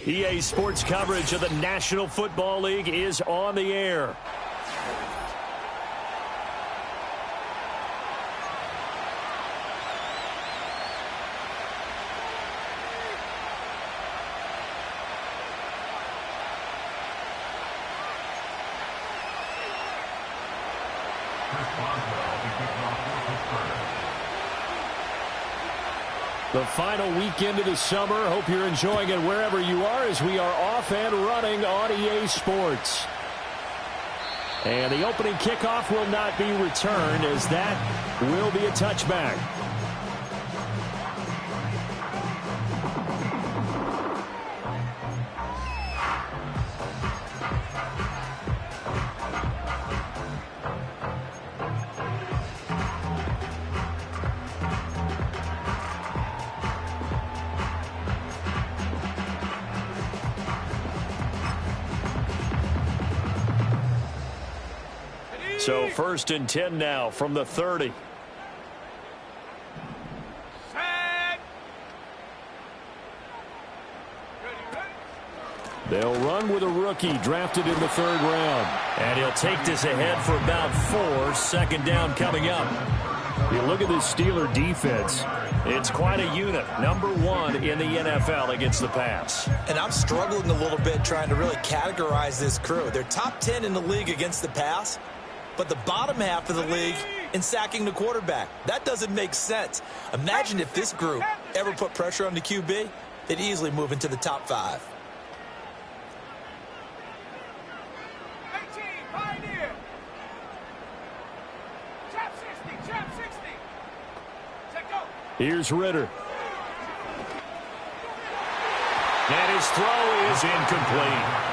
EA Sports coverage of the National Football League is on the air. The final weekend of the summer. Hope you're enjoying it wherever you are as we are off and running on EA Sports. And the opening kickoff will not be returned as that will be a touchback. So 1st and 10 now from the 30. They'll run with a rookie drafted in the 3rd round. And he'll take this ahead for about 4. 2nd down coming up. You look at this Steeler defense. It's quite a unit. Number 1 in the NFL against the pass. And I'm struggling a little bit trying to really categorize this crew. They're top 10 in the league against the pass, but the bottom half of the league in sacking the quarterback. That doesn't make sense. Imagine if this group ever put pressure on the QB, they'd easily move into the top 5. Here's Ritter. And his throw is incomplete.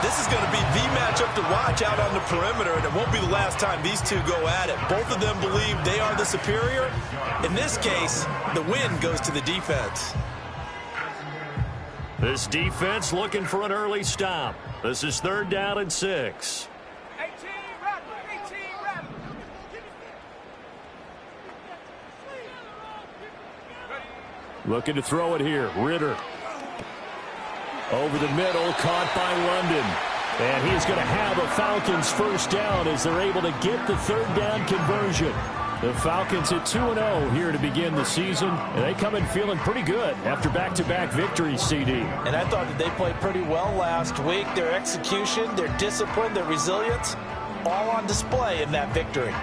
This is going to be the matchup to watch out on the perimeter, and it won't be the last time these two go at it. Both of them believe they are the superior. In this case, the win goes to the defense. This defense looking for an early stop. This is 3rd down and 6. Looking to throw it here. Ritter. Over the middle, caught by London. And he's going to have a Falcons 1st down as they're able to get the 3rd down conversion. The Falcons at 2-0 here to begin the season. And they come in feeling pretty good after back-to-back victories, CD. And I thought that they played pretty well last week. Their execution, their discipline, their resilience, all on display in that victory.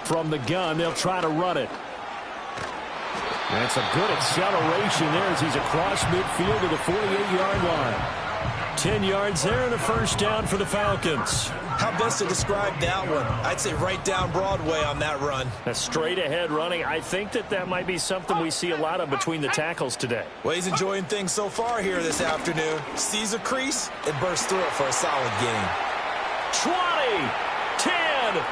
From the gun, they'll try to run it. And it's a good acceleration there as he's across midfield to the 48-yard line. 10 yards there and a 1st down for the Falcons. How best to describe that one? I'd say right down Broadway on that run. A straight-ahead running. I think that might be something we see a lot of between the tackles today. Well, he's enjoying things so far here this afternoon. Sees a crease and bursts through it for a solid gain. 20, 10,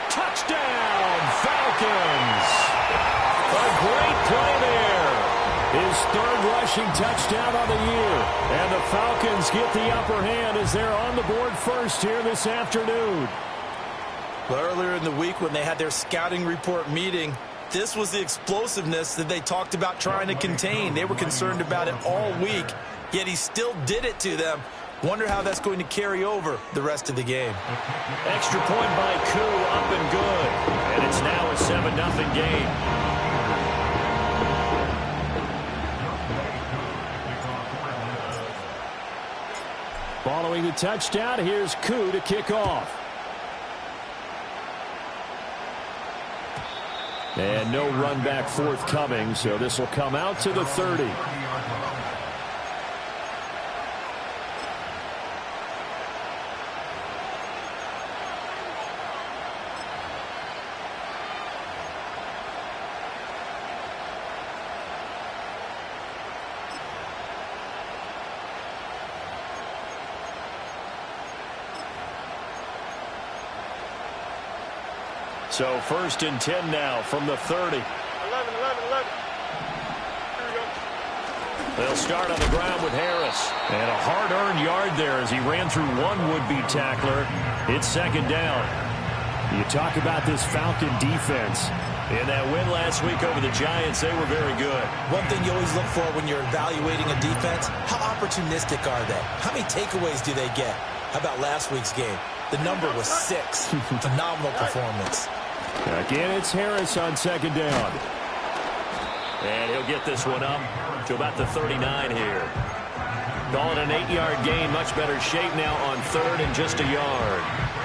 touchdown, Falcons. A great play there. His 3rd rushing touchdown on the year. And the Falcons get the upper hand as they're on the board first here this afternoon. Well, earlier in the week when they had their scouting report meeting, this was the explosiveness that they talked about trying to contain. They were concerned about it all week, yet he still did it to them. Wonder how that's going to carry over the rest of the game. Extra point by Koo, up and good. And it's now a 7-0 game. Following the touchdown, here's Koo to kick off. And no run back forthcoming, so this will come out to the 30. So 1st and 10 now from the 30. 11. Here we go. They'll start on the ground with Harris. And a hard-earned yard there as he ran through one would-be tackler. It's 2nd down. You talk about this Falcon defense. In that win last week over the Giants, they were very good. One thing you always look for when you're evaluating a defense, how opportunistic are they? How many takeaways do they get? How about last week's game? The number was 6. Phenomenal performance. Again, it's Harris on 2nd down. And he'll get this one up to about the 39 here. Call it an 8-yard gain. Much better shape now on 3rd and just a yard.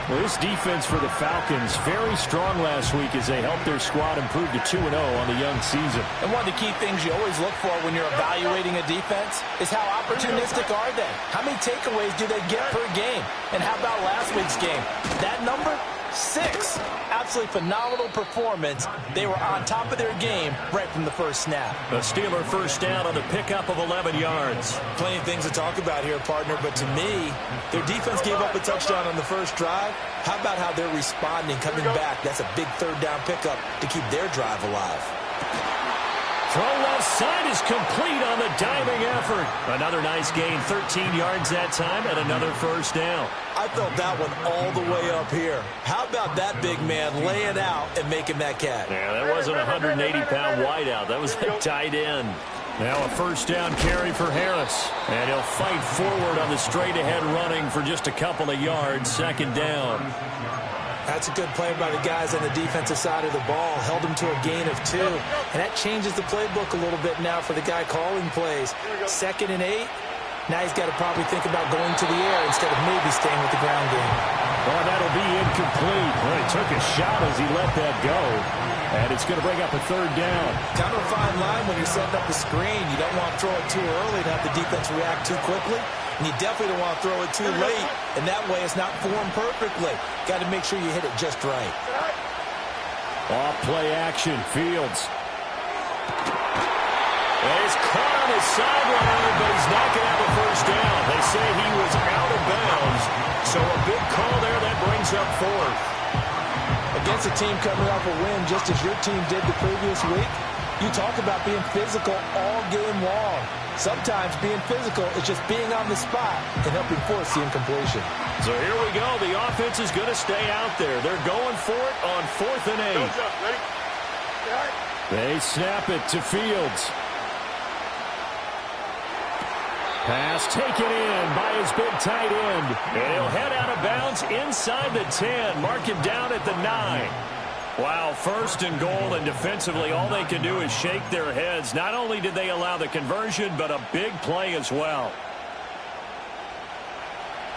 Well, this defense for the Falcons, very strong last week as they helped their squad improve to 2-0 on the young season. And one of the key things you always look for when you're evaluating a defense is how opportunistic are they? How many takeaways do they get per game? And how about last week's game? That number? 6. Absolutely phenomenal performance. They were on top of their game right from the first snap. A Steeler 1st down on the pickup of 11 yards. Plenty of things to talk about here, partner, but to me, their defense gave up a touchdown on the first drive. How about how they're responding, coming back? That's a big 3rd down pickup to keep their drive alive. Throw left side is complete on the diving effort. Another nice gain, 13 yards that time, and another 1st down. I felt that one all the way up here. How about that big man laying out and making that catch? Yeah, that wasn't a 180-pound wideout. That was a tight end. Now a 1st down carry for Harris. And he'll fight forward on the straight-ahead running for just a couple of yards. 2nd down. That's a good play by the guys on the defensive side of the ball. Held him to a gain of 2. And that changes the playbook a little bit now for the guy calling plays. 2nd and 8. Now he's got to probably think about going to the air instead of maybe staying with the ground game. Well, that'll be incomplete. Well, he took a shot as he let that go. And it's going to bring up a 3rd down. Kind of a fine line when you're setting up the screen. You don't want to throw it too early and have the defense react too quickly. And you definitely don't want to throw it too late. And that way it's not formed perfectly. Got to make sure you hit it just right. Off play action. Fields. He's caught on his sideline, but he's not going to have a 1st down. They say he was out of bounds. So a big call there that brings up 4th. Against a team coming off a win just as your team did the previous week, you talk about being physical all game long. Sometimes being physical is just being on the spot and helping force the incompletion. So here we go. The offense is going to stay out there. They're going for it on 4th and 8. They snap it to Fields. Pass taken in by his big tight end. And he'll head out of bounds inside the 10. Mark him down at the 9. Wow, 1st and goal, and defensively all they can do is shake their heads. Not only did they allow the conversion, but a big play as well.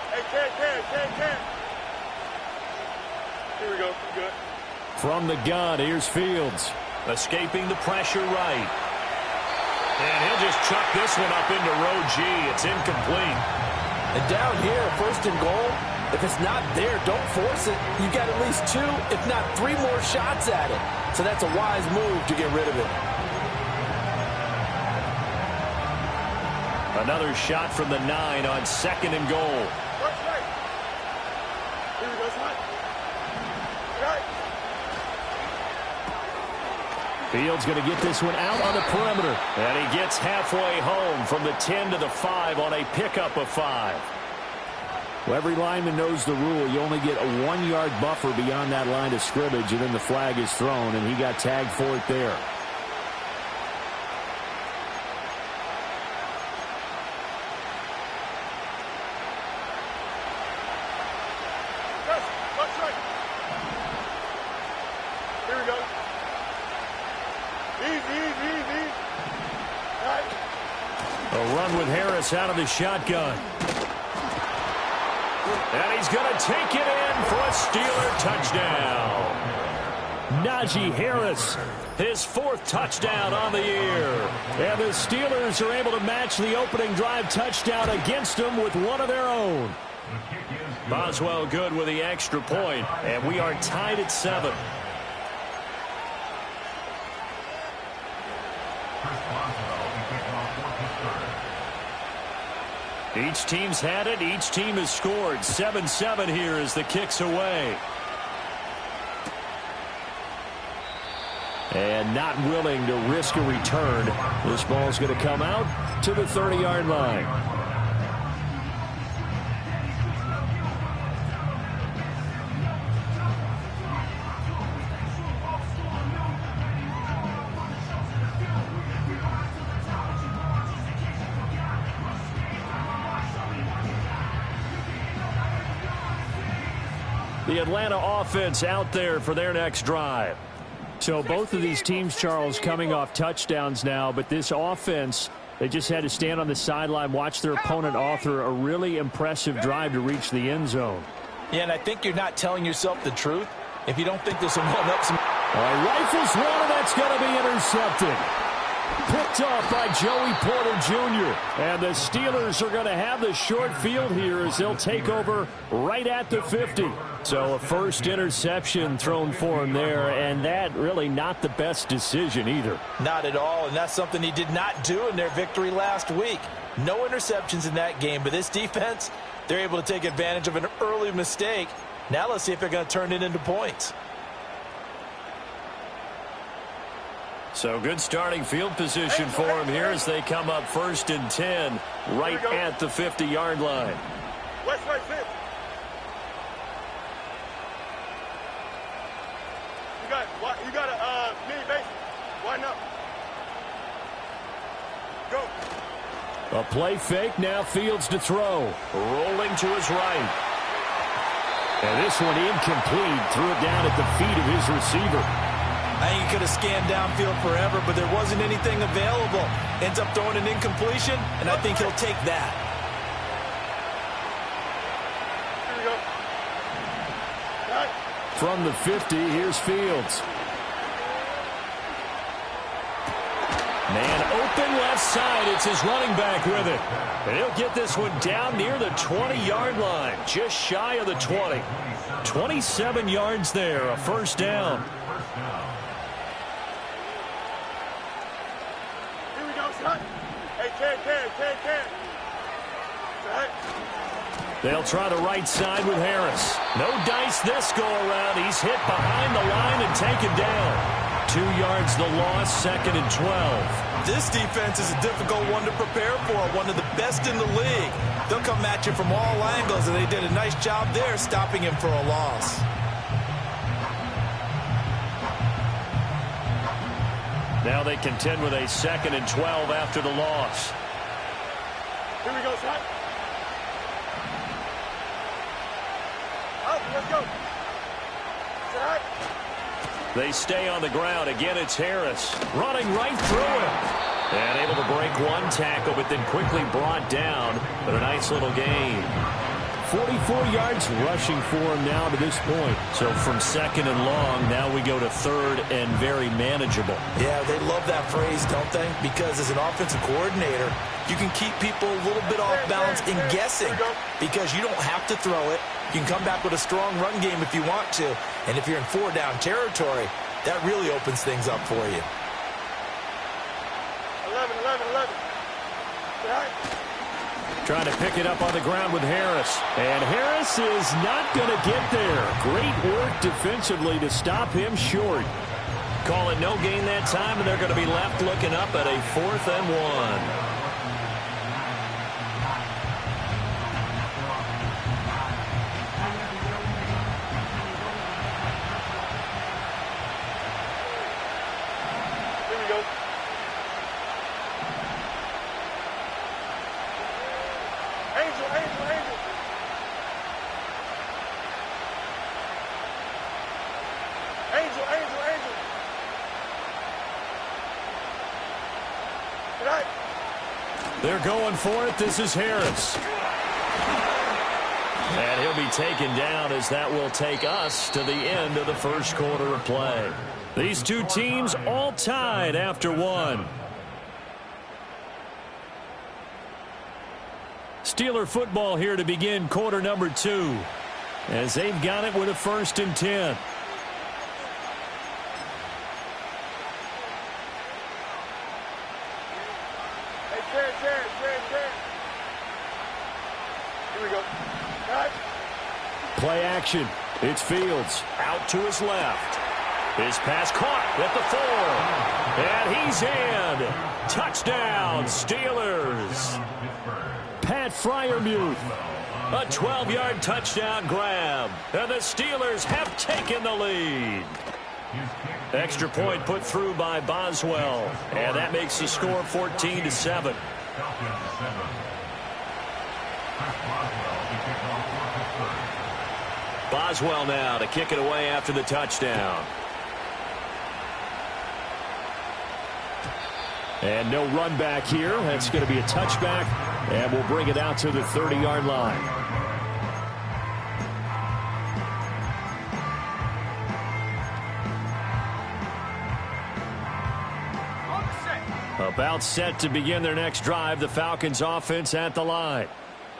Hey, Ken. Here we go. Good. From the gun, here's Fields. Escaping the pressure right. And he'll just chuck this one up into row G. It's incomplete. And down here, 1st and goal, if it's not there, don't force it. You've got at least 2, if not 3 more shots at it. So that's a wise move to get rid of it. Another shot from the 9 on 2nd and goal. Here we go, son. Fields going to get this one out on the perimeter. And he gets halfway home from the 10 to the 5 on a pickup of 5. Well, every lineman knows the rule. You only get a 1-yard buffer beyond that line of scrimmage, and then the flag is thrown, and he got tagged for it there. That's right. Here we go. Easy. All right. A run with Harris out of the shotgun. And he's going to take it in for a Steeler touchdown. Najee Harris, his 4th touchdown on the year. And the Steelers are able to match the opening drive touchdown against them with one of their own. Boswell good with the extra point, and we are tied at 7. Each team's had it. Each team has scored. 7-7 here as the kick's away. And not willing to risk a return. This ball's going to come out to the 30-yard line. The Atlanta offense out there for their next drive. So both of these teams, Charles, coming off touchdowns now, but this offense, they just had to stand on the sideline, watch their opponent author a really impressive drive to reach the end zone. Yeah, and I think you're not telling yourself the truth if you don't think this will run up some. Rifles one, and that's going to be intercepted. Picked off by Joey Porter Jr. And the Steelers are going to have the short field here as they'll take over right at the 50. So a first interception thrown for him there, and that really not the best decision either. Not at all, and that's something he did not do in their victory last week. No interceptions in that game, but this defense, they're able to take advantage of an early mistake. Now let's see if they're going to turn it into points. So good starting field position for him here as they come up 1st and 10 right at the 50-yard line. West right fit. You got a mini base. Why not? Go. A play fake, now Fields to throw. Rolling to his right. And this one incomplete. Threw it down at the feet of his receiver. I think he could have scanned downfield forever, but there wasn't anything available. Ends up throwing an incompletion, and I think he'll take that. Here we go. Right. From the 50, here's Fields. Man open left side. It's his running back with it. And he'll get this one down near the 20-yard line, just shy of the 20. 27 yards there, a first down. They'll try the right side with Harris. No dice this go-around. He's hit behind the line and taken down. 2 yards the loss, 2nd and 12. This defense is a difficult one to prepare for, one of the best in the league. They'll come at you from all angles, and they did a nice job there stopping him for a loss. Now they contend with a 2nd and 12 after the loss. Here we go, son. Let's go. Set. They stay on the ground. Again, it's Harris running right through him. And able to break one tackle, but then quickly brought down. But a nice little gain. 44 yards rushing for him now to this point. So from 2nd and long, now we go to 3rd and very manageable. Yeah, they love that phrase, don't they? Because as an offensive coordinator, you can keep people a little bit off balance and guessing because you don't have to throw it. You can come back with a strong run game if you want to. And if you're in 4-down territory, that really opens things up for you. 11. Trying to pick it up on the ground with Harris. And Harris is not going to get there. Great work defensively to stop him short. Call it no gain that time, and they're going to be left looking up at a 4th and 1. They're going for it. This is Harris. And he'll be taken down as that will take us to the end of the first quarter of play. These two teams all tied after one. Steeler football here to begin quarter number 2 as they've got it with a 1st and 10. Here we go. Cut. Play action. It's Fields out to his left. His pass caught at the 4. And he's in. Touchdown, Steelers. Pat Freiermuth. A 12-yard touchdown grab. And the Steelers have taken the lead. Extra point put through by Boswell. And that makes the score 14-7. Boswell now to kick it away after the touchdown. And no run back here. That's going to be a touchback. And we'll bring it out to the 30-yard line. About set to begin their next drive. The Falcons offense at the line.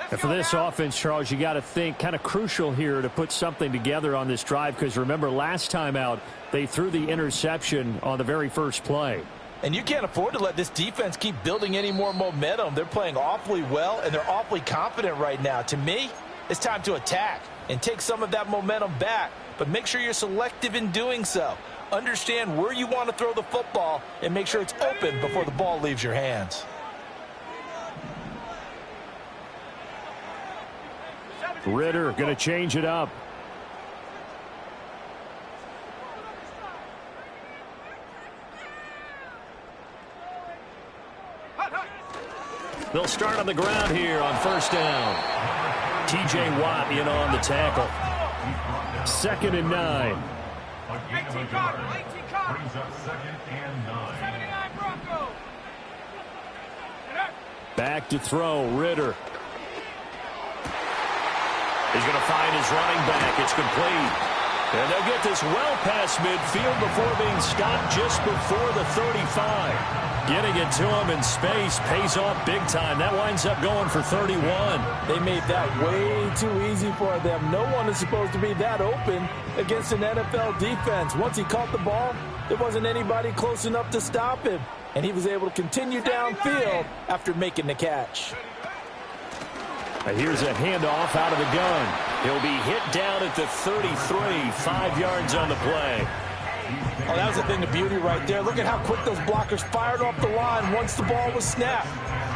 And for this offense, Charles, you got to think kind of crucial here to put something together on this drive, because remember last time out they threw the interception on the very first play. And you can't afford to let this defense keep building any more momentum. They're playing awfully well, and they're awfully confident right now. To me, it's time to attack and take some of that momentum back, but make sure you're selective in doing so. Understand where you want to throw the football and make sure it's open before the ball leaves your hands. Ritter going to change it up. They'll start on the ground here on first down. T.J. Watt in on the tackle. 2nd and 9. 18 car. Brings up 2nd and 9. 79 Broncos. Back to throw, Ritter. He's going to find his running back. It's complete. And they'll get this well past midfield before being stopped just before the 35. Getting it to him in space pays off big time. That winds up going for 31. They made that way too easy for them. No one is supposed to be that open against an NFL defense. Once he caught the ball, there wasn't anybody close enough to stop him. And he was able to continue downfield after making the catch. Here's a handoff out of the gun. He'll be hit down at the 33, 5 yards on the play. Oh, that was a thing of beauty right there. Look at how quick those blockers fired off the line once the ball was snapped.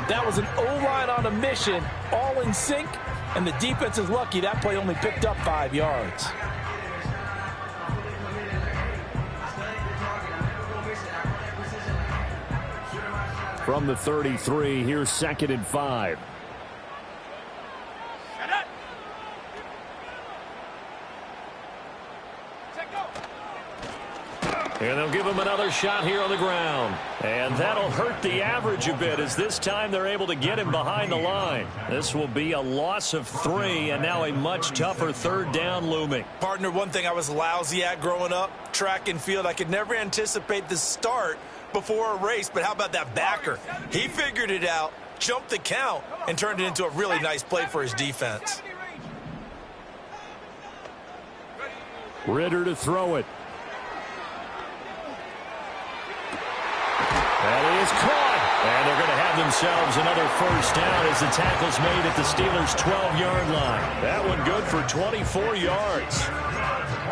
That was an O-line on a mission, all in sync, and the defense is lucky that play only picked up 5 yards. From the 33, here's 2nd and 5. And they'll give him another shot here on the ground. And that'll hurt the average a bit, as this time they're able to get him behind the line. This will be a loss of 3, and now a much tougher 3rd down looming. Partner, one thing I was lousy at growing up, track and field. I could never anticipate the start before a race, but how about that backer? He figured it out, jumped the count, and turned it into a really nice play for his defense. Ritter to throw it. And it is caught. And they're going to have themselves another first down as the tackle's made at the Steelers' 12-yard line. That one good for 24 yards.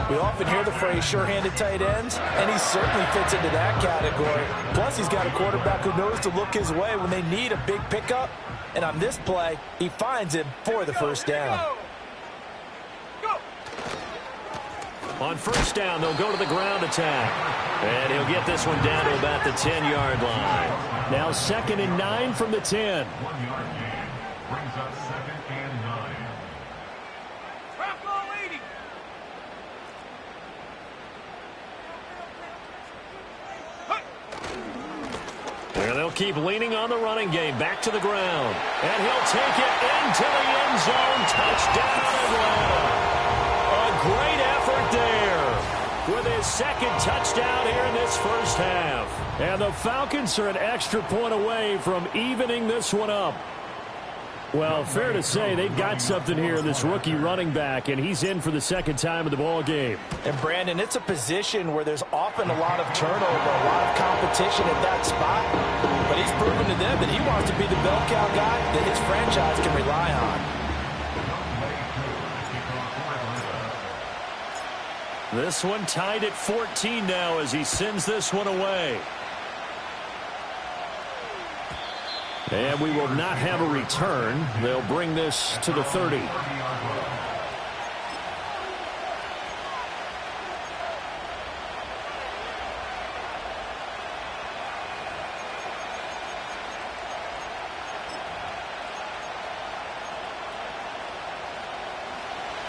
We often hear the phrase sure-handed tight ends, and he certainly fits into that category. Plus, he's got a quarterback who knows to look his way when they need a big pickup. And on this play, he finds him for the first down. On first down, they'll go to the ground attack. And he'll get this one down to about the 10-yard line. Now 2nd and 9 from the 10. 1 yard gain. Brings up 2nd and 9. And they'll keep leaning on the running game. Back to the ground. And he'll take it into the end zone. Touchdown, Atlanta. A great effort there with his 2nd touchdown here in this first half. And the Falcons are an extra point away from evening this one up. Well, fair to say they've got something here, this rookie running back, and he's in for the 2nd time of the ball game. And, Brandon, it's a position where there's often a lot of turnover, a lot of competition at that spot. But he's proven to them that he wants to be the bell cow guy that his franchise can rely on. This one tied at 14 now as he sends this one away. And we will not have a return. They'll bring this to the 30.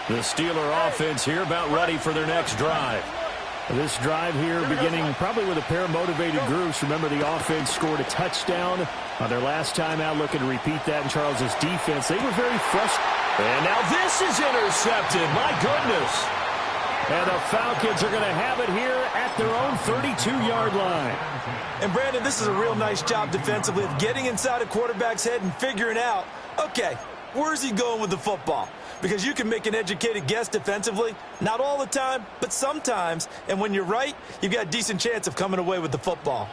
The Steeler offense here about ready for their next drive. This drive here beginning probably with a pair of motivated groups. Remember, the offense scored a touchdown on their last time out, looking to repeat that in Charles's defense. They were very frustrated. And now this is intercepted. My goodness. And the Falcons are going to have it here at their own 32-yard line. And, Brandon, this is a real nice job defensively of getting inside a quarterback's head and figuring out, okay, where's he going with the football? Because you can make an educated guess defensively. Not all the time, but sometimes. And when you're right, you've got a decent chance of coming away with the football.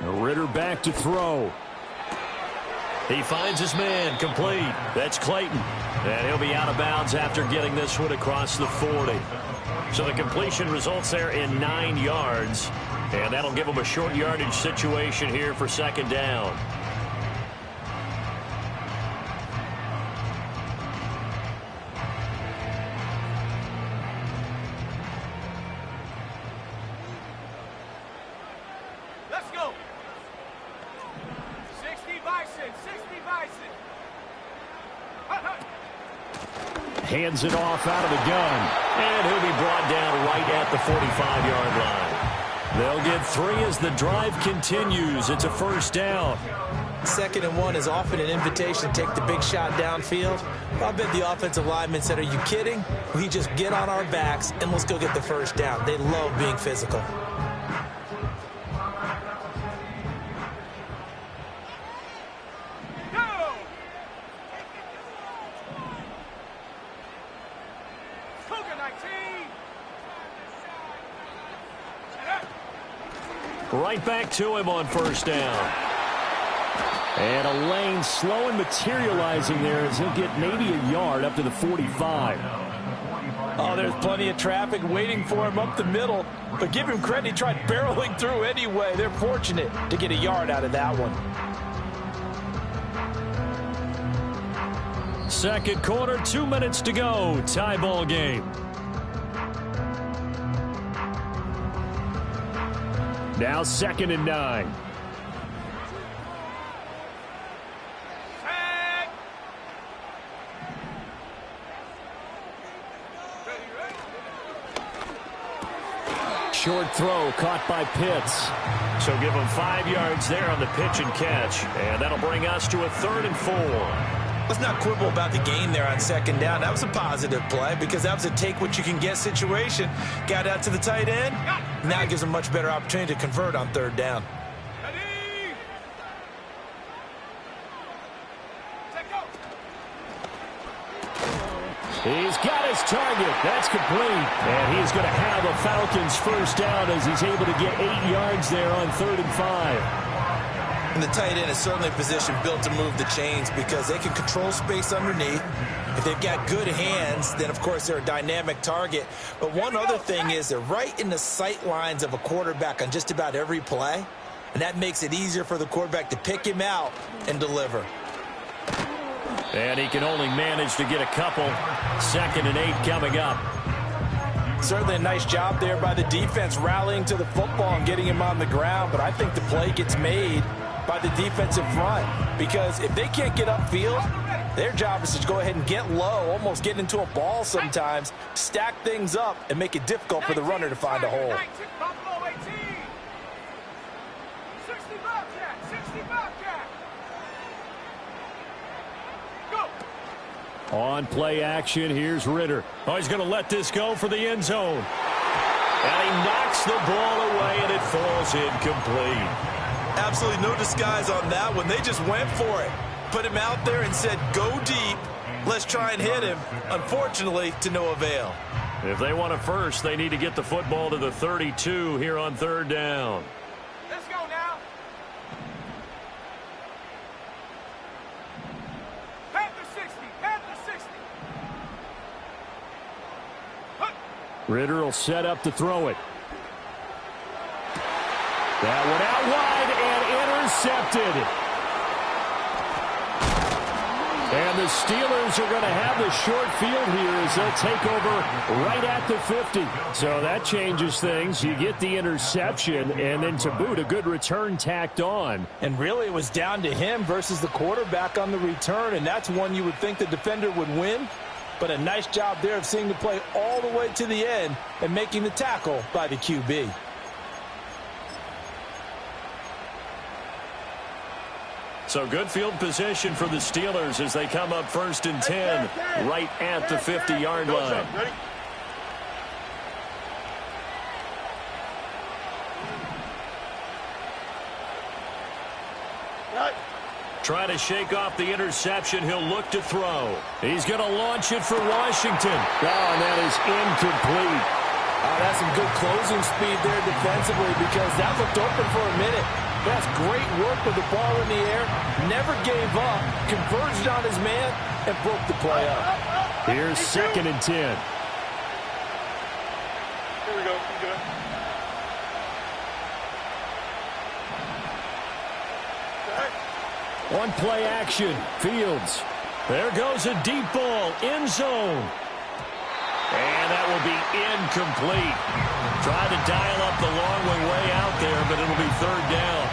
Ritter back to throw. He finds his man, complete. That's Clayton. And he'll be out of bounds after getting this one across the 40. So the completion results there in 9 yards. And that'll give them a short yardage situation here for second down. Let's go. 60 Bison, 60 Bison. Hands it off out of the gun. And he'll be brought down right at the 45-yard line. They'll get 3 as the drive continues. It's a first down. 2nd and 1 is often an invitation to take the big shot downfield. I bet the offensive lineman said, are you kidding? We just get on our backs and let's go get the first down. They love being physical. Right back to him on first down. And a lane slow and materializing there as he'll get maybe a yard up to the 45. Oh, there's plenty of traffic waiting for him up the middle. But give him credit, he tried barreling through anyway. They're fortunate to get a yard out of that one. Second quarter, 2 minutes to go. Tie ball game. Now 2nd and 9. Short throw caught by Pitts. So give him 5 yards there on the pitch and catch. And that'll bring us to a 3rd and 4. Let's not quibble about the gain there on 2nd down. That was a positive play because that was a take-what-you-can-get situation. Got out to the tight end. Now it gives them a much better opportunity to convert on 3rd down. He's got his target. That's complete. And he's going to have a Falcons first down as he's able to get 8 yards there on 3rd and 5. And the tight end is certainly a position built to move the chains because they can control space underneath. If they've got good hands, then, of course, they're a dynamic target. But one other thing is they're right in the sight lines of a quarterback on just about every play. And that makes it easier for the quarterback to pick him out and deliver. And he can only manage to get a couple. 2nd and 8 coming up. Certainly a nice job there by the defense rallying to the football and getting him on the ground. But I think the play gets made by the defensive front because if they can't get upfield, their job is to go ahead and get low, almost get into a ball sometimes, stack things up, and make it difficult for the runner to find a hole. On play action, here's Ritter. Oh, he's going to let this go for the end zone. And he knocks the ball away, and it falls incomplete. Absolutely no disguise on that one. They just went for it. Put him out there and said, go deep. Let's try and hit him. Unfortunately, to no avail. If they want a first, they need to get the football to the 32 here on 3rd down. Let's go now. Ritter will set up to throw it. That one out wide and intercepted. And the Steelers are going to have the short field here as they'll take over right at the 50. So that changes things. You get the interception, and then to boot, a good return tacked on. And really, it was down to him versus the quarterback on the return, and that's one you would think the defender would win. But a nice job there of seeing the play all the way to the end and making the tackle by the QB. So good field position for the Steelers as they come up 1st and 10 right at the 50-yard line. Trying to shake off the interception. He'll look to throw. He's going to launch it for Washington. Oh, and that is incomplete. That's some good closing speed there defensively because that looked open for a minute. That's great work with the ball in the air. Never gave up. Converged on his man and broke the play up. Here's 2nd and 10. Here we go. Good. One play action. Fields. There goes a deep ball. End zone. And that will be incomplete. Tried to dial up the long way out there, but it'll be 3rd down.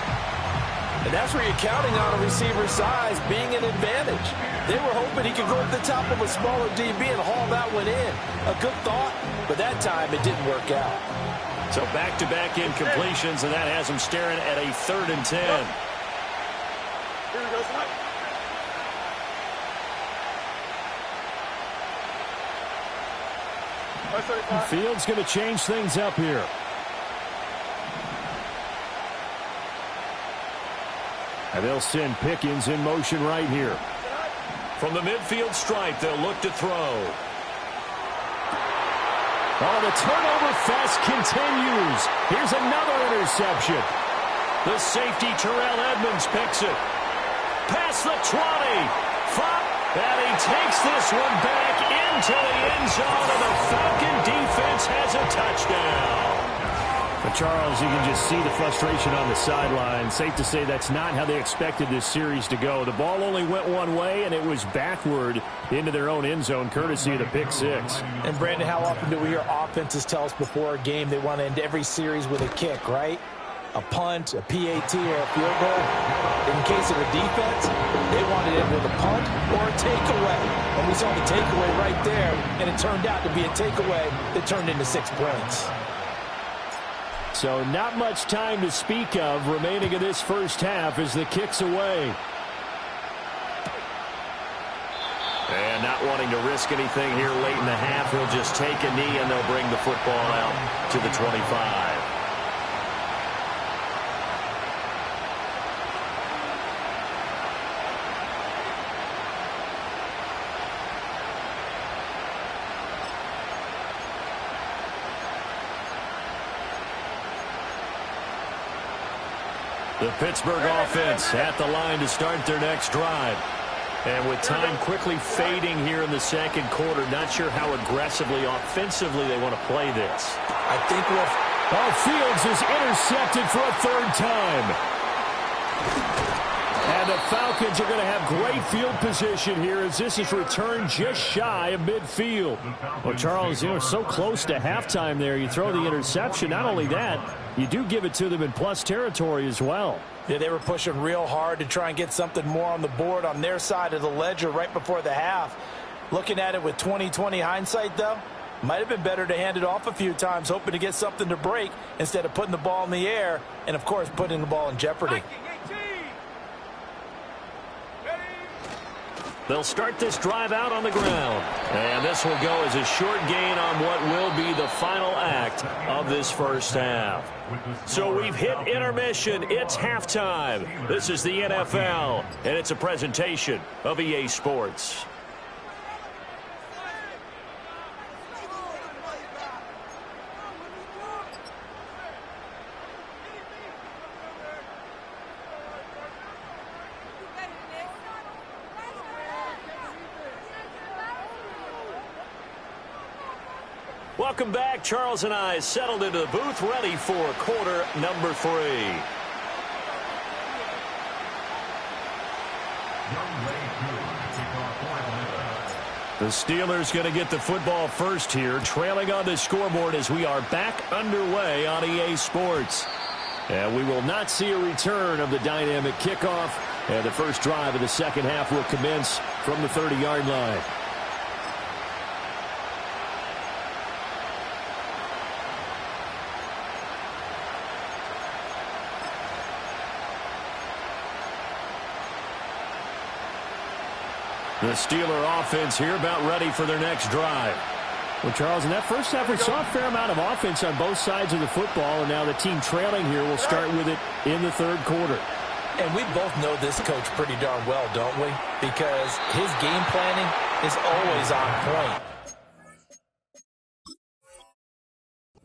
And that's where you're counting on a receiver's size being an advantage. They were hoping he could go to the top of a smaller DB and haul that one in. A good thought, but that time it didn't work out. So back-to-back incompletions, and that has him staring at a 3rd and 10. Here we go, son. Fields going to change things up here. And they'll send Pickens in motion right here. From the midfield stripe, they'll look to throw. Oh, the turnover fest continues. Here's another interception. The safety, Terrell Edmonds, picks it. Past the 20. And he takes this one back into the end zone, and the Falcon defense has a touchdown. But Charles, you can just see the frustration on the sideline. Safe to say that's not how they expected this series to go. The ball only went one way, and it was backward into their own end zone, courtesy of the pick six. And, Brandon, how often do we hear offenses tell us before a game they want to end every series with a kick, right? A punt, a PAT, or a field goal. In case of a defense, they wanted it with a punt or a takeaway. And we saw the takeaway right there, and it turned out to be a takeaway that turned into 6 points. So not much time to speak of remaining in this first half as the kick's away. And not wanting to risk anything here late in the half, he'll just take a knee and they'll bring the football out to the 25. The Pittsburgh offense at the line to start their next drive. And with time quickly fading here in the second quarter, not sure how aggressively, offensively they want to play this. I think Fields is intercepted for a 3rd time. And the Falcons are going to have great field position here as this is returned just shy of midfield. Well, Charles, so close to halftime there. You throw the interception. Not only that, you do give it to them in plus territory as well. Yeah, they were pushing real hard to try and get something more on the board on their side of the ledger right before the half. Looking at it with 20/20 hindsight, though, might have been better to hand it off a few times, hoping to get something to break instead of putting the ball in the air and, of course, putting the ball in jeopardy. They'll start this drive out on the ground. And this will go as a short gain on what will be the final act of this first half. So we've hit intermission. It's halftime. This is the NFL, and it's a presentation of EA Sports. Welcome back. Charles and I settled into the booth, ready for quarter number 3. The Steelers going to get the football first here, trailing on the scoreboard as we are back underway on EA Sports. And we will not see a return of the dynamic kickoff. And the first drive of the second half will commence from the 30-yard line. The Steeler offense here about ready for their next drive. Well, Charles, in that first half, we saw a fair amount of offense on both sides of the football, and now the team trailing here will start with it in the third quarter. And we both know this coach pretty darn well, don't we? Because his game planning is always on point.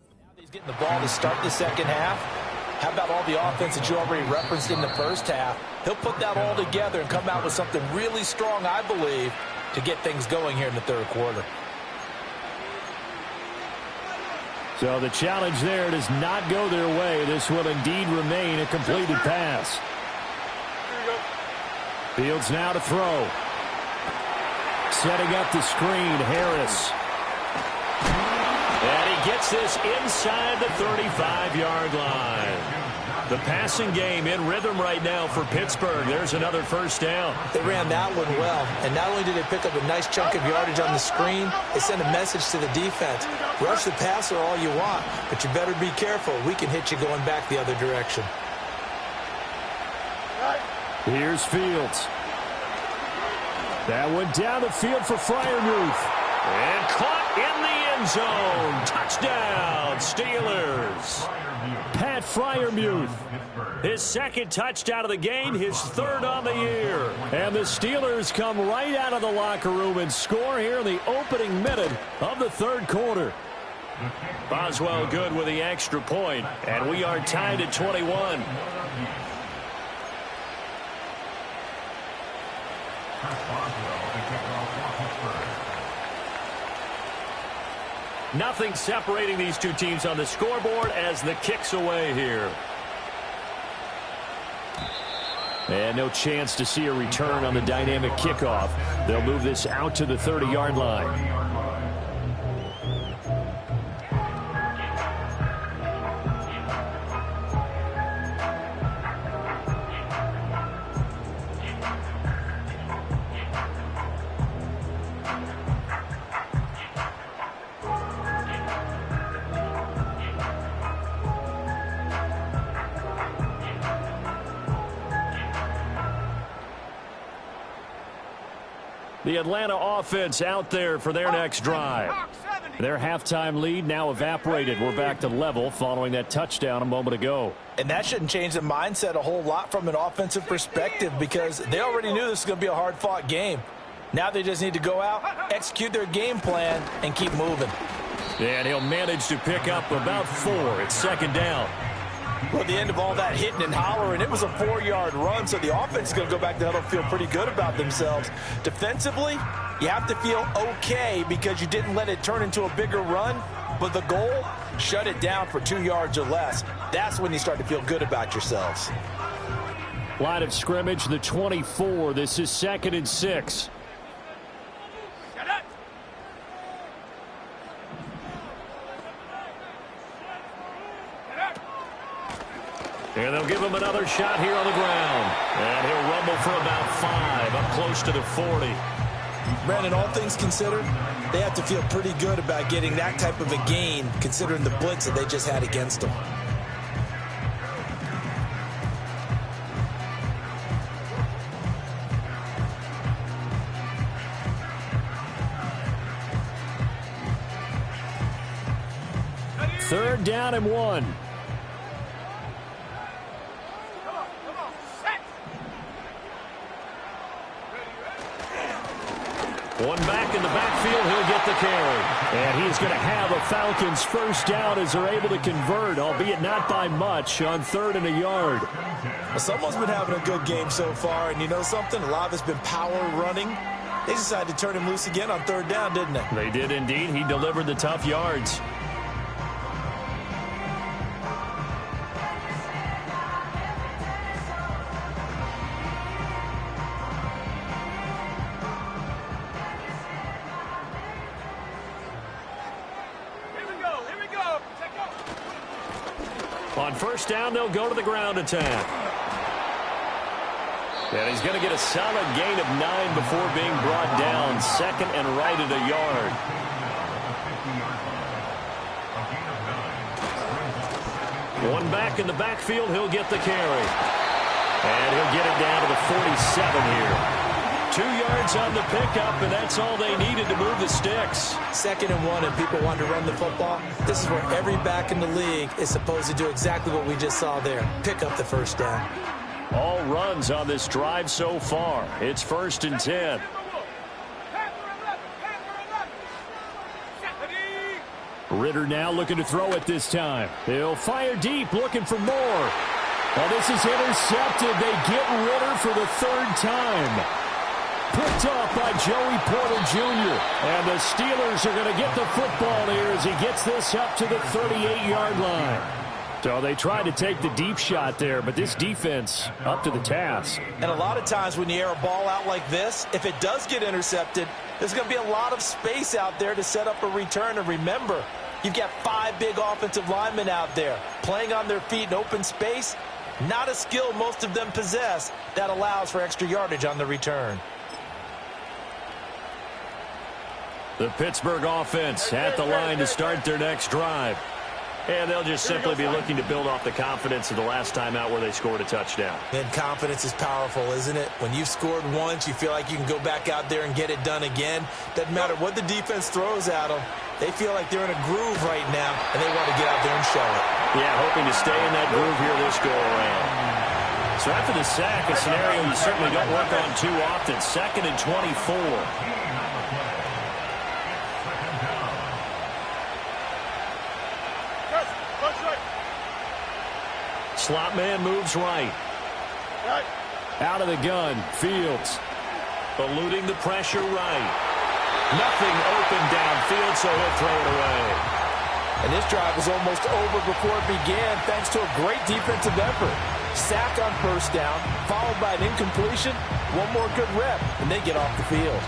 Now he's getting the ball to start the second half. How about all the offense that you already referenced in the first half? He'll put that all together and come out with something really strong, I believe, to get things going here in the third quarter. So the challenge there does not go their way. This will indeed remain a completed pass. Fields now to throw. Setting up the screen, Harris. And he gets this inside the 35-yard line. The passing game in rhythm right now for Pittsburgh. There's another first down. They ran that one well, and not only did they pick up a nice chunk of yardage on the screen, they sent a message to the defense. Rush the passer all you want, but you better be careful. We can hit you going back the other direction. Here's Fields. That one down the field for Freiermuth. And caught in the end zone. Touchdown, Steelers. Pat Freiermuth. His second touchdown of the game, his third on the year. And the Steelers come right out of the locker room and score here in the opening minute of the third quarter. Boswell good with the extra point, and we are tied at 21. Nothing separating these two teams on the scoreboard as the kick's away here. And no chance to see a return on the dynamic kickoff. They'll move this out to the 30-yard line. The Atlanta offense out there for their next drive. Their halftime lead now evaporated. We're back to level following that touchdown a moment ago. And that shouldn't change the mindset a whole lot from an offensive perspective because they already knew this was going to be a hard-fought game. Now they just need to go out, execute their game plan, and keep moving. And he'll manage to pick up about 4. It's second down. Well, at the end of all that hitting and hollering, it was a 4-yard run, so the offense is going to go back to huddle, feel pretty good about themselves. Defensively, you have to feel okay because you didn't let it turn into a bigger run, but the goal, shut it down for 2 yards or less. That's when you start to feel good about yourselves. Line of scrimmage, the 24. This is 2nd and 6. And they'll give him another shot here on the ground. And he'll rumble for about 5, up close to the 40. Brandon, all things considered, they have to feel pretty good about getting that type of a gain, considering the blitz that they just had against them. Third down and 1. One back in the backfield, he'll get the carry. And he's going to have a Falcons first down as they're able to convert, albeit not by much, on 3rd and a yard. Well, someone's been having a good game so far, and you know something? A lot of it's been power running. They decided to turn him loose again on third down, didn't they? They did indeed. He delivered the tough yards. Here we go. Check out. On first down, they'll go to the ground attack. And he's going to get a solid gain of 9 before being brought down. Second and right at a yard. One back in the backfield, he'll get the carry. And he'll get it down to the 47 here. 2 yards on the pickup, and that's all they needed to move the sticks. 2nd and 1, and people want to run the football. This is where every back in the league is supposed to do exactly what we just saw there. Pick up the first down. All runs on this drive so far. It's 1st and 10. Ritter now looking to throw it this time. He'll fire deep, looking for more. Well, this is intercepted. They get Ritter for the 3rd time. Picked off by Joey Porter Jr. And the Steelers are going to get the football here as he gets this up to the 38-yard line. So they tried to take the deep shot there, but this defense up to the task. And a lot of times when you air a ball out like this, if it does get intercepted, there's going to be a lot of space out there to set up a return. And remember, you've got 5 big offensive linemen out there playing on their feet in open space. Not a skill most of them possess that allows for extra yardage on the return. The Pittsburgh offense at the line to start their next drive. And they'll just simply be looking to build off the confidence of the last time out where they scored a touchdown. And confidence is powerful, isn't it? When you've scored once, you feel like you can go back out there and get it done again. Doesn't matter what the defense throws at them. They feel like they're in a groove right now, and they want to get out there and show it. Yeah, hoping to stay in that groove here this go-around. So after the sack, a scenario you certainly don't work on too often. 2nd and 24. Slot man moves right. Out of the gun, Fields. Eluding the pressure right. Nothing open downfield, so he'll throw it away. And this drive was almost over before it began thanks to a great defensive effort. Sack on first down, followed by an incompletion. One more good rep, and they get off the field.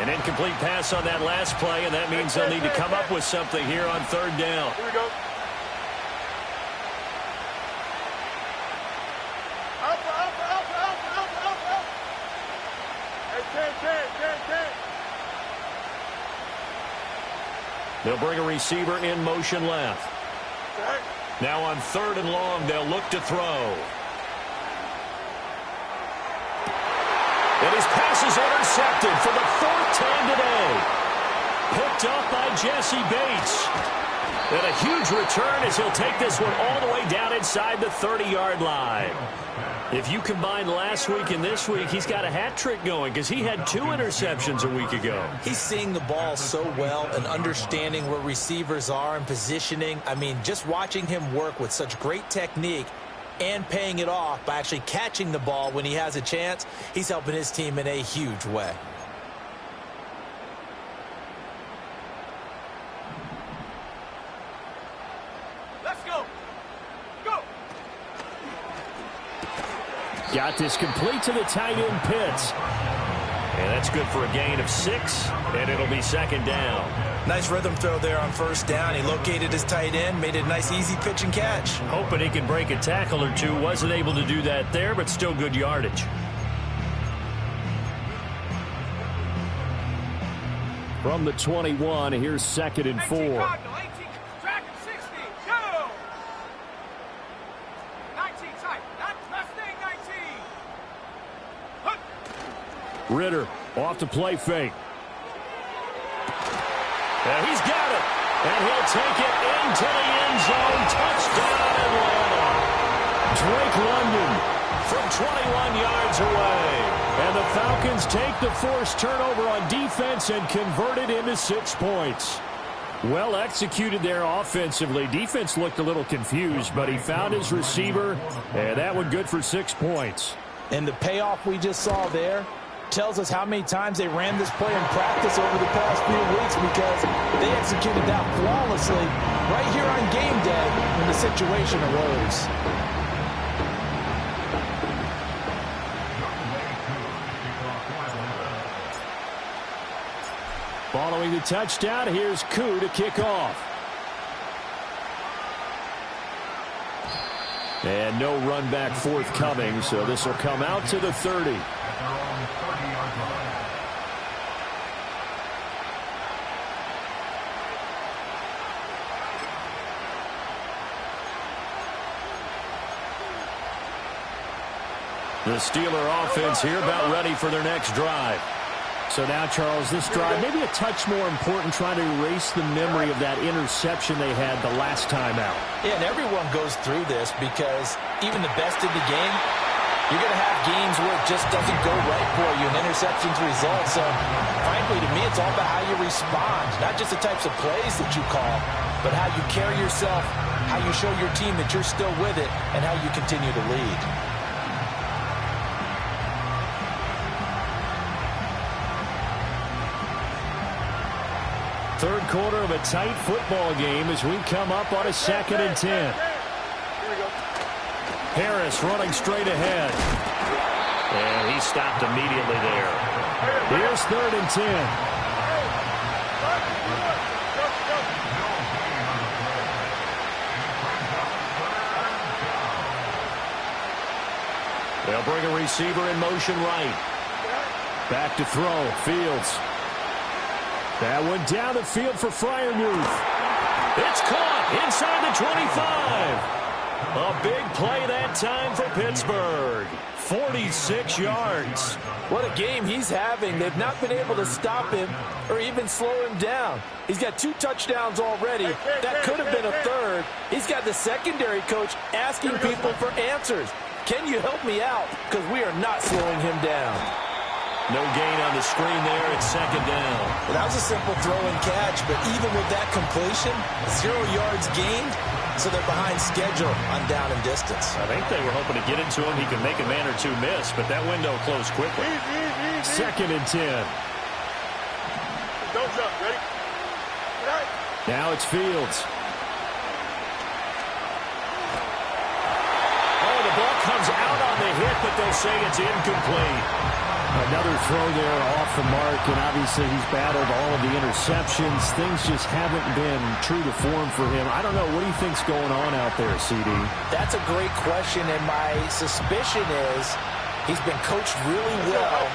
An incomplete pass on that last play, and that means they'll need to come up with something here on 3rd down. Here we go. Alpha. Hey, 10. They'll bring a receiver in motion left. Now on 3rd and long, they'll look to throw. And his pass is intercepted for the 4th time today. Picked up by Jesse Bates. And a huge return as he'll take this one all the way down inside the 30-yard line. If you combine last week and this week, he's got a hat trick going because he had 2 interceptions a week ago. He's seeing the ball so well and understanding where receivers are and positioning. I mean, just watching him work with such great technique and paying it off by actually catching the ball when he has a chance, he's helping his team in a huge way. Let's go. Go. Got this complete to the tight end Pitts. And that's good for a gain of 6, and it'll be 2nd down. Nice rhythm throw there on first down. He located his tight end, made it a nice easy pitch and catch. Hoping he can break a tackle or two. Wasn't able to do that there, but still good yardage. From the 21, here's 2nd and 4. 18 track and 60. Go. 19 tight. That's Mustang 19. Ritter off to play fake. And he's got it. And he'll take it into the end zone. Touchdown Atlanta. Drake London from 21 yards away. And the Falcons take the forced turnover on defense and convert it into 6 points. Well executed there offensively. Defense looked a little confused, but he found his receiver, and that one good for 6 points. And the payoff we just saw there tells us how many times they ran this play in practice over the past few weeks, because they executed that flawlessly right here on game day when the situation arose. Following the touchdown, here's Koo to kick off. And no run back forthcoming, so this will come out to the 30. The Steeler offense here about ready for their next drive. So now, Charles, this drive maybe a touch more important, trying to erase the memory of that interception they had the last time out. Yeah, and everyone goes through this, because even the best in the game, you're going to have games where it just doesn't go right for you and interceptions result. So, frankly, to me, it's all about how you respond, not just the types of plays that you call, but how you carry yourself, how you show your team that you're still with it, and how you continue to lead. Third quarter of a tight football game as we come up on a 2nd and 10. Harris running straight ahead. And he stopped immediately there. Here's 3rd and 10. They'll bring a receiver in motion right. Back to throw. Fields. That one down the field for Freiermuth. It's caught inside the 25. A big play that time for Pittsburgh. 46 yards. What a game he's having. They've not been able to stop him or even slow him down. He's got 2 touchdowns already. That could have been a 3rd. He's got the secondary coach asking people for answers. Can you help me out? Because we are not slowing him down. No gain on the screen there. It's 2nd down. Well, that was a simple throw and catch, but even with that completion, 0 yards gained, so they're behind schedule on down and distance. I think they were hoping to get it to him. He could make a man or two miss, but that window closed quickly. 2nd and 10. Don't jump. Ready? Now it's Fields. Oh, the ball comes out on the hit, but they'll say it's incomplete. Another throw there off the mark, and obviously he's battled all of the interceptions. Things just haven't been true to form for him. I don't know. What do you think's going on out there, CD? That's a great question, and my suspicion is he's been coached really well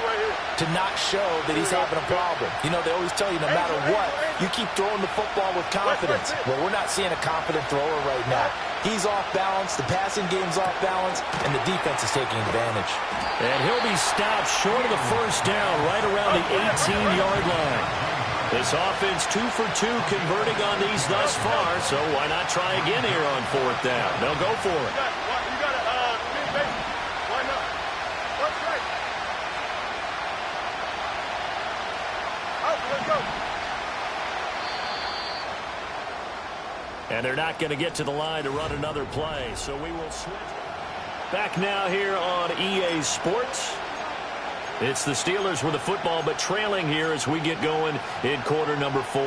to not show that he's having a problem. You know, they always tell you no matter what, you keep throwing the football with confidence. Well, we're not seeing a confident thrower right now. He's off balance, the passing game's off balance, and the defense is taking advantage. And he'll be stopped short of the 1st down right around the 18-yard line. This offense 2 for 2 converting on these thus far, so why not try again here on 4th down? They'll go for it. You got it. Why not? What's right? Let's go. And they're not going to get to the line to run another play, so we will switch. Back now here on EA Sports. It's the Steelers with the football, but trailing here as we get going in quarter number 4.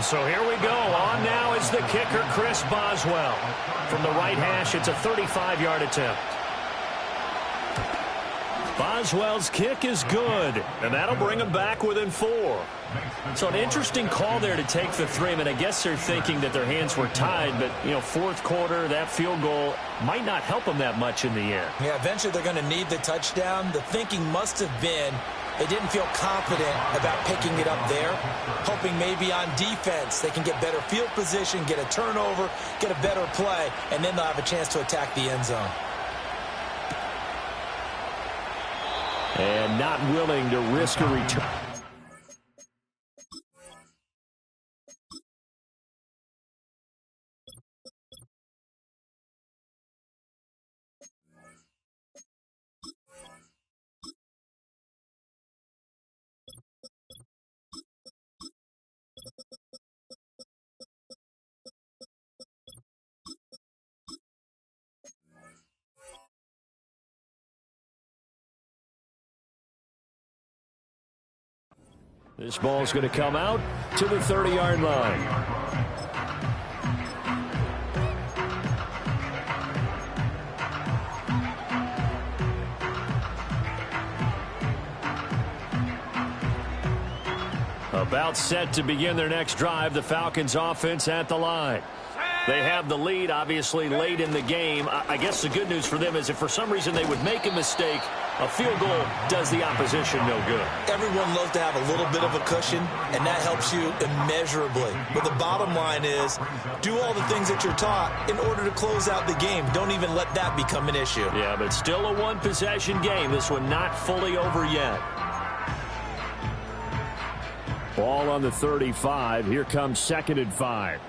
So here we go. On now is the kicker, Chris Boswell. From the right hash, it's a 35-yard attempt. Boswell's kick is good, and that'll bring him back within 4. So an interesting call there to take the 3. I mean, I guess they're thinking that their hands were tied, but, you know, 4th quarter, that field goal might not help them that much in the end. Yeah, eventually they're going to need the touchdown. The thinking must have been they didn't feel confident about picking it up there, hoping maybe on defense they can get better field position, get a turnover, get a better play, and then they'll have a chance to attack the end zone. And not willing to risk a return. This ball's going to come out to the 30-yard line. About set to begin their next drive, the Falcons offense at the line. They have the lead, obviously, late in the game. I guess the good news for them is if for some reason they would make a mistake, a field goal does the opposition no good. Everyone loves to have a little bit of a cushion, and that helps you immeasurably. But the bottom line is do all the things that you're taught in order to close out the game. Don't even let that become an issue. Yeah, but still a one-possession game. This one not fully over yet. Ball on the 35. Here comes 2nd and 5.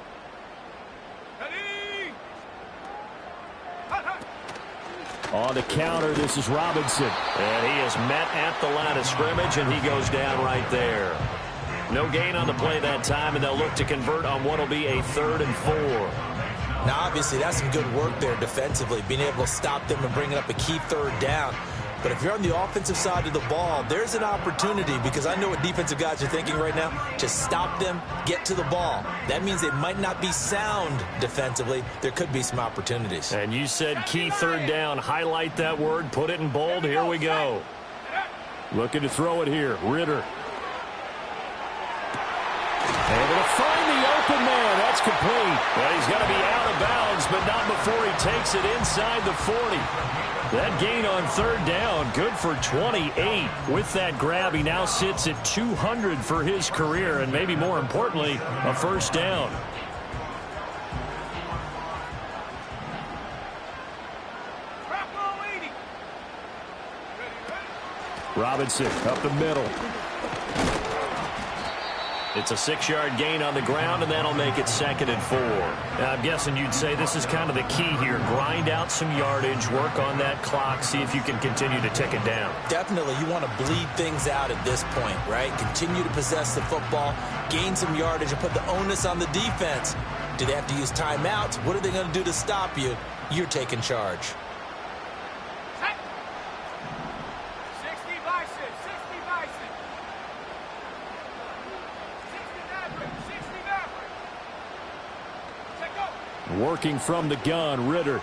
On the counter, this is Robinson. And he is met at the line of scrimmage, and he goes down right there. No gain on the play that time, and they'll look to convert on what will be a 3rd and 4. Now, obviously, that's some good work there defensively, being able to stop them and bringing up a key 3rd down. But if you're on the offensive side of the ball, there's an opportunity, because I know what defensive guys are thinking right now. Just stop them, get to the ball. That means they might not be sound defensively. There could be some opportunities. And you said key 3rd down. Highlight that word. Put it in bold. Here we go. Looking to throw it here. Ritter. Able to find the open man. That's complete. Well, he's got to be out of bounds, but not before he takes it inside the 40. That gain on 3rd down, good for 28. With that grab, he now sits at 200 for his career, and maybe more importantly, a 1st down. Robinson up the middle. It's a 6-yard gain on the ground, and that'll make it 2nd and 4. Now, I'm guessing you'd say this is kind of the key here. Grind out some yardage, work on that clock, see if you can continue to tick it down. Definitely, you want to bleed things out at this point, right? Continue to possess the football, gain some yardage, and put the onus on the defense. Do they have to use timeouts? What are they going to do to stop you? You're taking charge. Working from the gun, Ritter.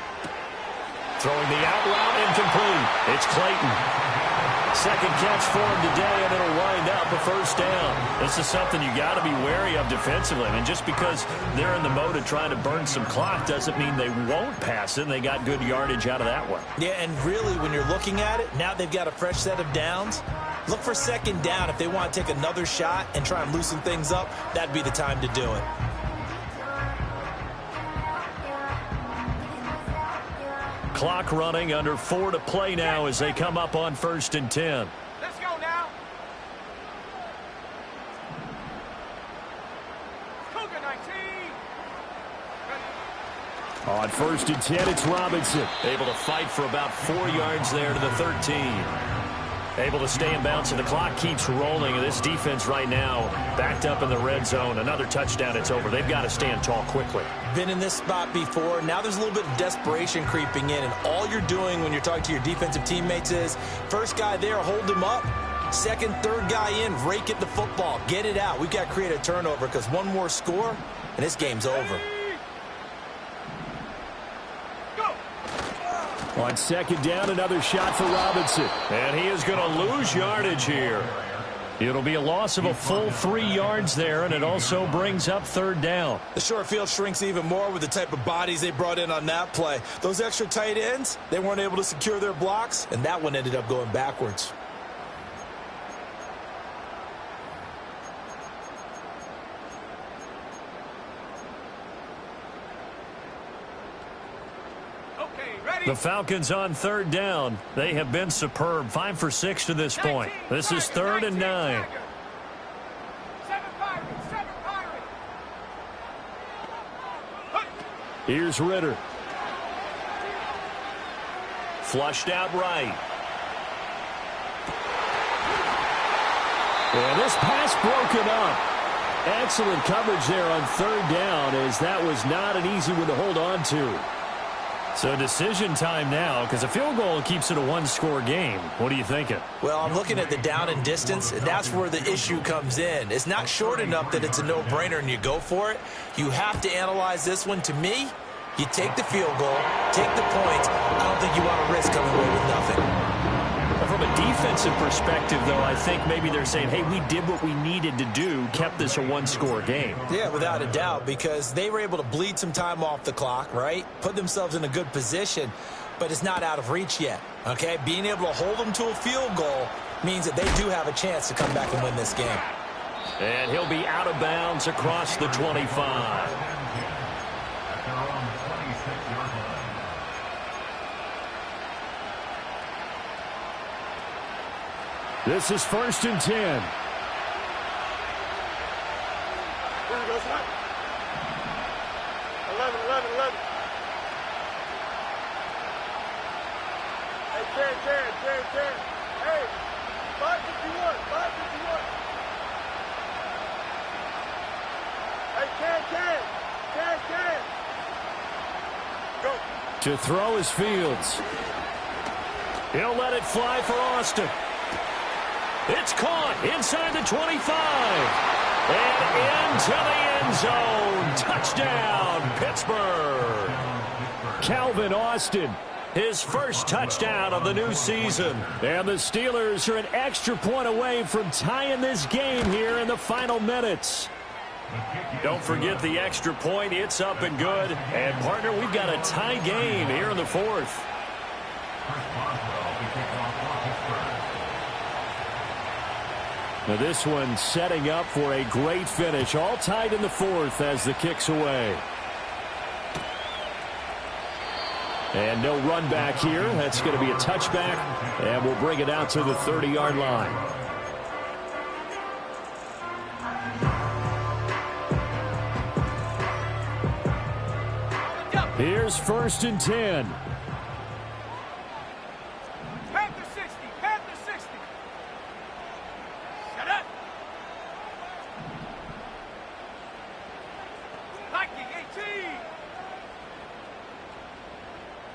Throwing the out route, incomplete. It's Clayton. 2nd catch for him today, and it'll wind up a 1st down. This is something you got to be wary of defensively. I mean, just because they're in the mode of trying to burn some clock doesn't mean they won't pass it, and they got good yardage out of that one. Yeah, and really, when you're looking at it, now they've got a fresh set of downs. Look for 2nd down. If they want to take another shot and try and loosen things up, that'd be the time to do it. Clock running, under 4 to play now as they come up on 1st and 10. Let's go now. Cougar 19. On 1st and 10, it's Robinson. Able to fight for about 4 yards there to the 13. Able to stay in bounds, and the clock keeps rolling. This defense right now backed up in the red zone. Another touchdown, it's over. They've got to stand tall quickly. Been in this spot before. Now there's a little bit of desperation creeping in, and all you're doing when you're talking to your defensive teammates is first guy there, hold him up. 2nd, 3rd guy in, rake at the football. Get it out. We've got to create a turnover because one more score, and this game's over. On 2nd down, another shot for Robinson. And he is going to lose yardage here. It'll be a loss of a full 3 yards there, and it also brings up 3rd down. The short field shrinks even more with the type of bodies they brought in on that play. Those extra tight ends, they weren't able to secure their blocks, and that one ended up going backwards. The Falcons on 3rd down. They have been superb. 5 for 6 to this point. This is 3rd and 9. Here's Ritter. Flushed out right. And this pass broken up. Excellent coverage there on 3rd down, as that was not an easy one to hold on to. So decision time now, because a field goal keeps it a one-score game. What are you thinking? Well, I'm looking at the down and distance, and that's where the issue comes in. It's not short enough that it's a no-brainer and you go for it. You have to analyze this one. To me, you take the field goal, take the points. I don't think you want to risk coming away with nothing. From a defensive perspective, though, I think maybe they're saying, hey, we did what we needed to do, kept this a one-score game. Yeah, without a doubt, because they were able to bleed some time off the clock, right? Put themselves in a good position, but it's not out of reach yet, okay? Being able to hold them to a field goal means that they do have a chance to come back and win this game. And he'll be out of bounds across the 25. This is 1st and 10. Here we go, son. 11. Hey, 10. Hey, 551. Hey, 10. Go. To throw is Fields. He'll let it fly for Austin. It's caught inside the 25. And into the end zone. Touchdown, Pittsburgh. Calvin Austin, his first touchdown of the new season. And the Steelers are an extra point away from tying this game here in the final minutes. Don't forget the extra point. It's up and good. And, partner, we've got a tie game here in the 4th. Now this one setting up for a great finish. All tied in the 4th as the kick's away. And no run back here. That's going to be a touchback. And we'll bring it out to the 30-yard line. Here's 1st and 10. Panther 60. Shut up. Viking 18.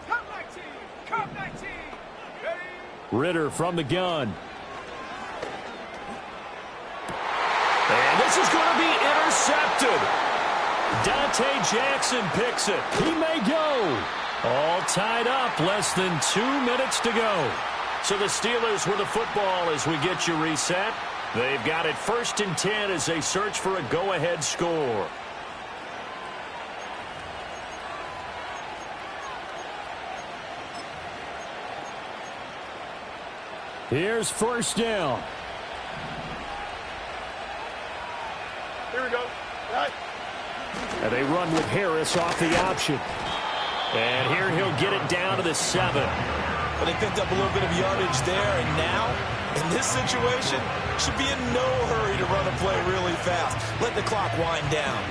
Cup 19. Ready? Ritter from the gun. And this is going to be intercepted. Dante Jackson picks it. He may go. All tied up. Less than 2 minutes to go. So the Steelers with the football as we get you reset. They've got it 1st and 10 as they search for a go-ahead score. Here's 1st down. Here we go. Right. And they run with Harris off the option. And here he'll get it down to the 7. But they picked up a little bit of yardage there, and now, in this situation, should be in no hurry to run a play really fast. Let the clock wind down.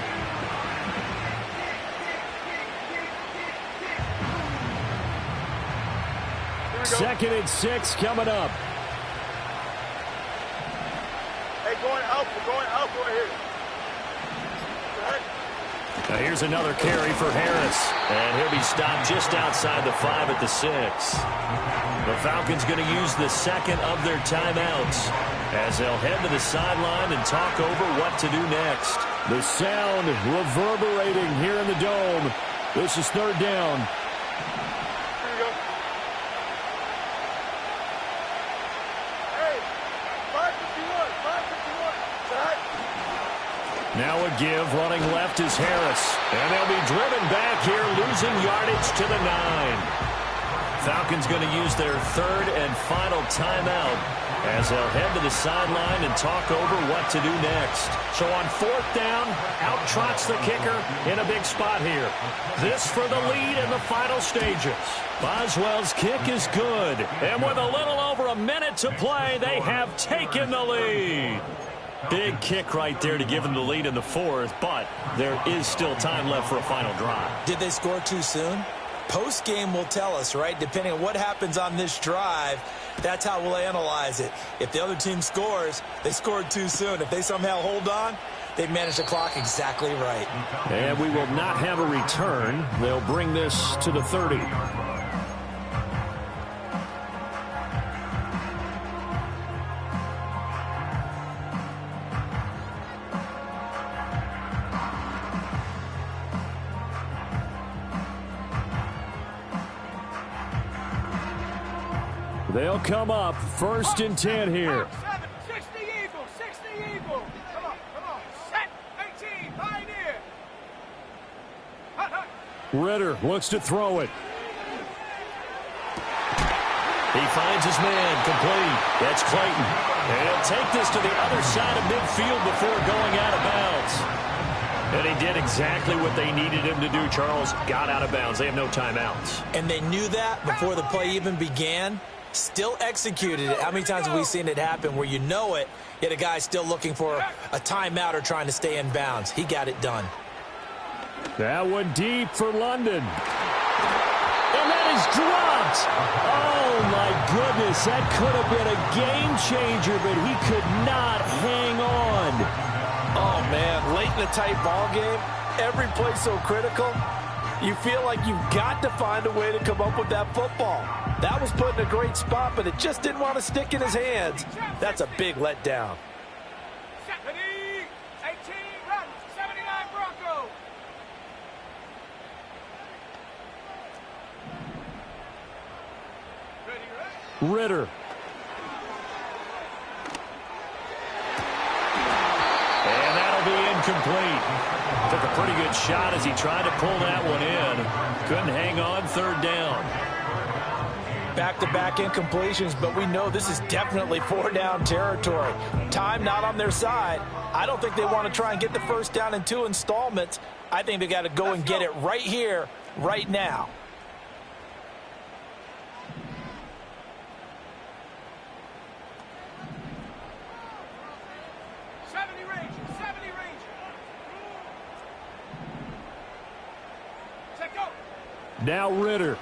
Here we go. 2nd and 6 coming up. Hey, going out right here. Right. Now here's another carry for Harris. And he'll be stopped just outside the 5 at the 6. The Falcons going to use the 2nd of their timeouts as they'll head to the sideline and talk over what to do next. The sound reverberating here in the dome. This is 3rd down. Here we go. Hey, 551. Right. Now a give, running left is Harris. And they'll be driven back here, losing yardage to the 9. Falcons going to use their 3rd and final timeout as they'll head to the sideline and talk over what to do next. So on 4th down, out trots the kicker in a big spot here. This for the lead in the final stages. Boswell's kick is good. And with a little over a minute to play, they have taken the lead. Big kick right there to give them the lead in the 4th, but there is still time left for a final drive. Did they score too soon? Post-game will tell us, right? Depending on what happens on this drive, that's how we'll analyze it. If the other team scores, they scored too soon. If they somehow hold on, They managed the clock exactly right. And we will not have a return. They'll bring this to the 30. They'll come up 1st and 10 here. 60 Eagle, 60 Eagle. Come on. Set, 18, Pioneer. Hut. Ritter looks to throw it. He finds his man, complete. That's Clayton. And he'll take this to the other side of midfield before going out of bounds. And he did exactly what they needed him to do, Charles. Got out of bounds. They have no timeouts. And they knew that before the play even began. Still executed it. How many times have we seen it happen where you know it, yet a guy still looking for a timeout or trying to stay in bounds? He got it done. That one deep for London. And that is dropped. Oh, my goodness. That could have been a game changer, but he could not hang on. Oh, man. Late in a tight ball game, every play so critical. You feel like you've got to find a way to come up with that football. That was put in a great spot, but it just didn't want to stick in his hands. That's a big letdown. 70, 18, run, 79 Bronco. Ready? Ritter. And that'll be incomplete. Took a pretty good shot as he tried to pull that one in. Couldn't hang on, 3rd down. Back-to-back incompletions, but we know this is definitely 4-down territory. Time not on their side. I don't think they want to try and get the 1st down in 2 installments. I think they got to go and get it right here, right now. Now Ritter.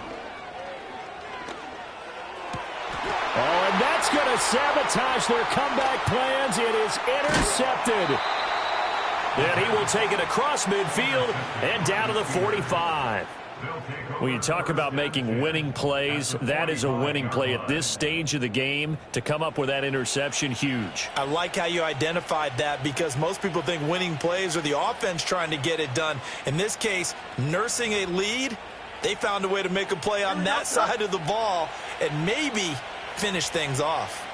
Oh, and that's going to sabotage their comeback plans. It is intercepted. And he will take it across midfield and down to the 45. When you talk about making winning plays, that is a winning play at this stage of the game. To come up with that interception, huge. I like how you identified that because most people think winning plays are the offense trying to get it done. In this case, nursing a lead, they found a way to make a play on that side of the ball and maybe finish things off.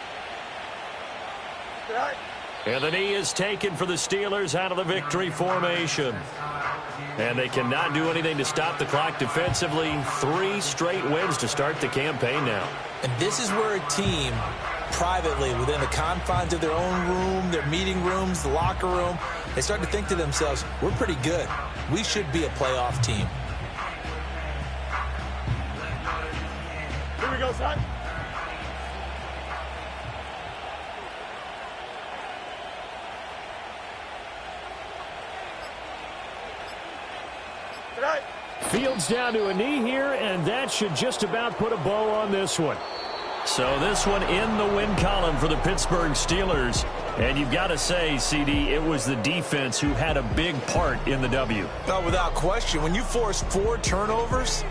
And the knee is taken for the Steelers out of the victory formation. And they cannot do anything to stop the clock defensively. 3 straight wins to start the campaign now. And this is where a team, privately, within the confines of their own room, their meeting rooms, the locker room, they start to think to themselves, we're pretty good. We should be a playoff team. Here we go, son. Fields down to a knee here, and that should just about put a bow on this one. So this one in the win column for the Pittsburgh Steelers. And you've got to say, CD, it was the defense who had a big part in the W. Without question, when you force 4 turnovers,